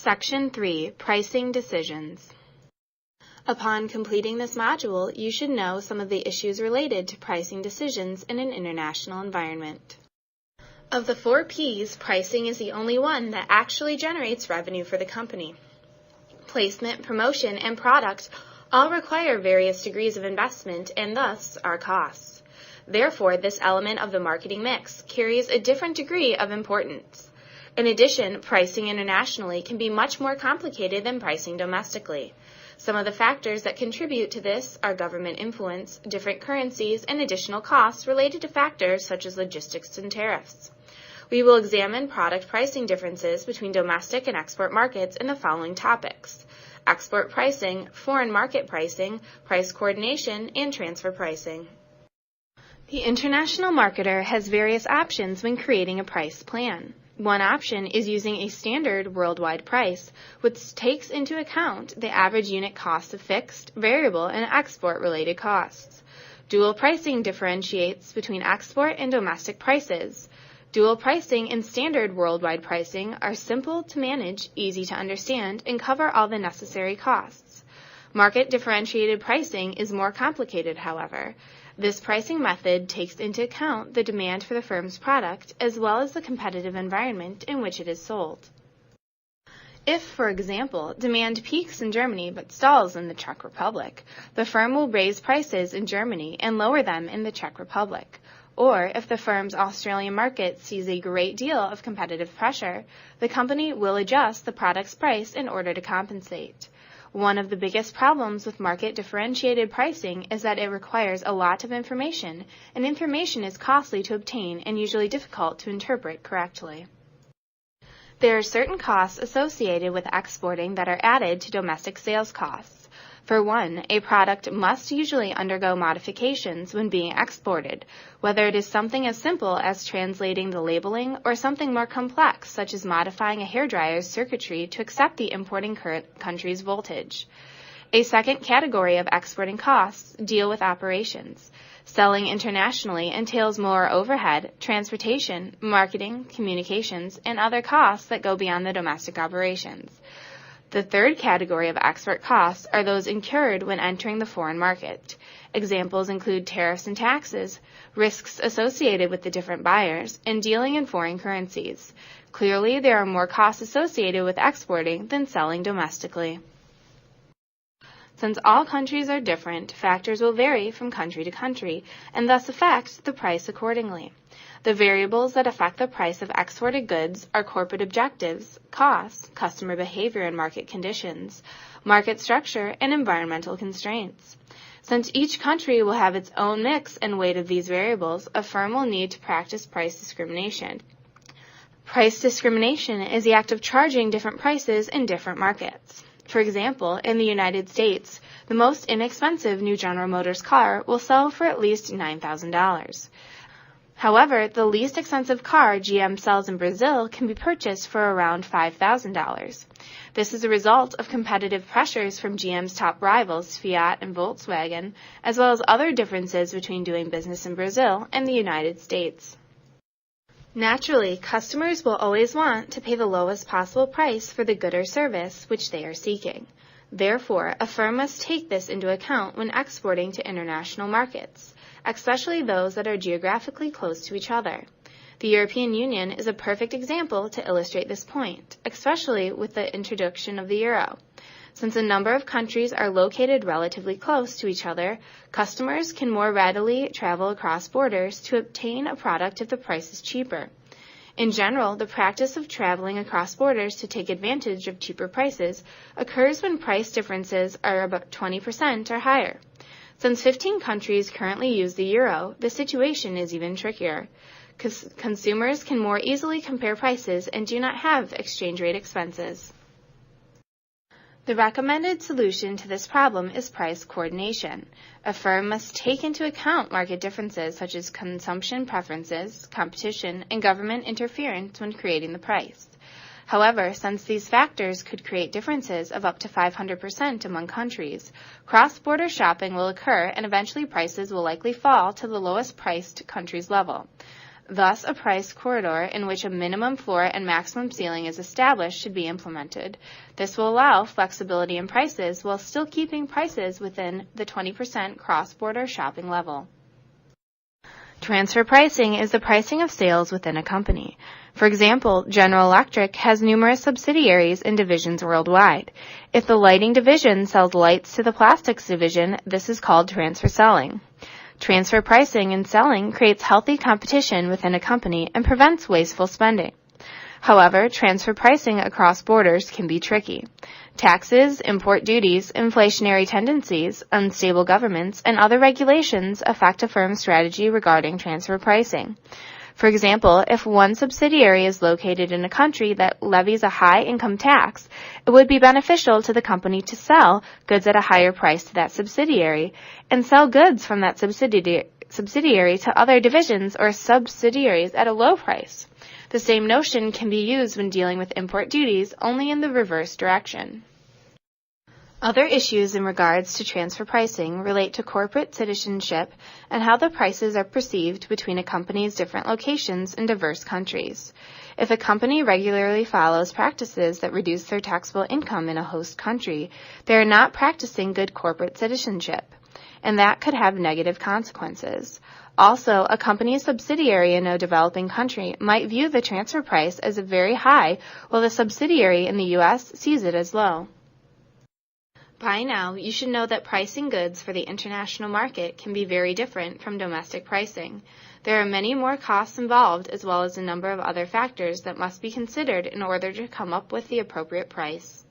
Section 3, Pricing Decisions. Upon completing this module, you should know some of the issues related to pricing decisions in an international environment. Of the 4 P's, pricing is the only one that actually generates revenue for the company. Placement, promotion, and product all require various degrees of investment and thus are costs. Therefore, this element of the marketing mix carries a different degree of importance. In addition, pricing internationally can be much more complicated than pricing domestically. Some of the factors that contribute to this are government influence, different currencies, and additional costs related to factors such as logistics and tariffs. We will examine product pricing differences between domestic and export markets in the following topics: export pricing, foreign market pricing, price coordination, and transfer pricing. The international marketer has various options when creating a price plan. One option is using a standard worldwide price, which takes into account the average unit cost of fixed, variable, and export-related costs. Dual pricing differentiates between export and domestic prices. Dual pricing and standard worldwide pricing are simple to manage, easy to understand, and cover all the necessary costs. Market differentiated pricing is more complicated, however. This pricing method takes into account the demand for the firm's product as well as the competitive environment in which it is sold. If, for example, demand peaks in Germany but stalls in the Czech Republic, the firm will raise prices in Germany and lower them in the Czech Republic. Or, if the firm's Australian market sees a great deal of competitive pressure, the company will adjust the product's price in order to compensate. One of the biggest problems with market differentiated pricing is that it requires a lot of information, and information is costly to obtain and usually difficult to interpret correctly. There are certain costs associated with exporting that are added to domestic sales costs. For one, a product must usually undergo modifications when being exported, whether it is something as simple as translating the labeling or something more complex, such as modifying a hairdryer's circuitry to accept the importing country's voltage. A second category of exporting costs deal with operations. Selling internationally entails more overhead, transportation, marketing, communications, and other costs that go beyond the domestic operations. The third category of export costs are those incurred when entering the foreign market. Examples include tariffs and taxes, risks associated with the different buyers, and dealing in foreign currencies. Clearly, there are more costs associated with exporting than selling domestically. Since all countries are different, factors will vary from country to country, and thus affect the price accordingly. The variables that affect the price of exported goods are corporate objectives, costs, customer behavior and market conditions, market structure, and environmental constraints. Since each country will have its own mix and weight of these variables, a firm will need to practice price discrimination. Price discrimination is the act of charging different prices in different markets. For example, in the United States, the most inexpensive new General Motors car will sell for at least $9,000. However, the least expensive car GM sells in Brazil can be purchased for around $5,000. This is a result of competitive pressures from GM's top rivals, Fiat and Volkswagen, as well as other differences between doing business in Brazil and the United States. Naturally, customers will always want to pay the lowest possible price for the good or service which they are seeking. Therefore, a firm must take this into account when exporting to international markets, especially those that are geographically close to each other. The European Union is a perfect example to illustrate this point, especially with the introduction of the euro. Since a number of countries are located relatively close to each other, customers can more readily travel across borders to obtain a product if the price is cheaper. In general, the practice of traveling across borders to take advantage of cheaper prices occurs when price differences are about 20% or higher. Since 15 countries currently use the euro, the situation is even trickier. Consumers can more easily compare prices and do not have exchange rate expenses. The recommended solution to this problem is price coordination. A firm must take into account market differences such as consumption preferences, competition, and government interference when creating the price. However, since these factors could create differences of up to 500% among countries, cross-border shopping will occur and eventually prices will likely fall to the lowest priced country's level. Thus, a price corridor in which a minimum floor and maximum ceiling is established should be implemented. This will allow flexibility in prices while still keeping prices within the 20% cross-border shopping level. Transfer pricing is the pricing of sales within a company. For example, General Electric has numerous subsidiaries and divisions worldwide. If the lighting division sells lights to the plastics division, this is called transfer selling. Transfer pricing and selling creates healthy competition within a company and prevents wasteful spending. However, transfer pricing across borders can be tricky. Taxes, import duties, inflationary tendencies, unstable governments, and other regulations affect a firm's strategy regarding transfer pricing. For example, if one subsidiary is located in a country that levies a high income tax, it would be beneficial to the company to sell goods at a higher price to that subsidiary and sell goods from that subsidiary to other divisions or subsidiaries at a low price. The same notion can be used when dealing with import duties, only in the reverse direction. Other issues in regards to transfer pricing relate to corporate citizenship and how the prices are perceived between a company's different locations in diverse countries. If a company regularly follows practices that reduce their taxable income in a host country, they are not practicing good corporate citizenship, and that could have negative consequences. Also, a company's subsidiary in a developing country might view the transfer price as very high, while the subsidiary in the U.S. sees it as low. By now, you should know that pricing goods for the international market can be very different from domestic pricing. There are many more costs involved, as well as a number of other factors that must be considered in order to come up with the appropriate price.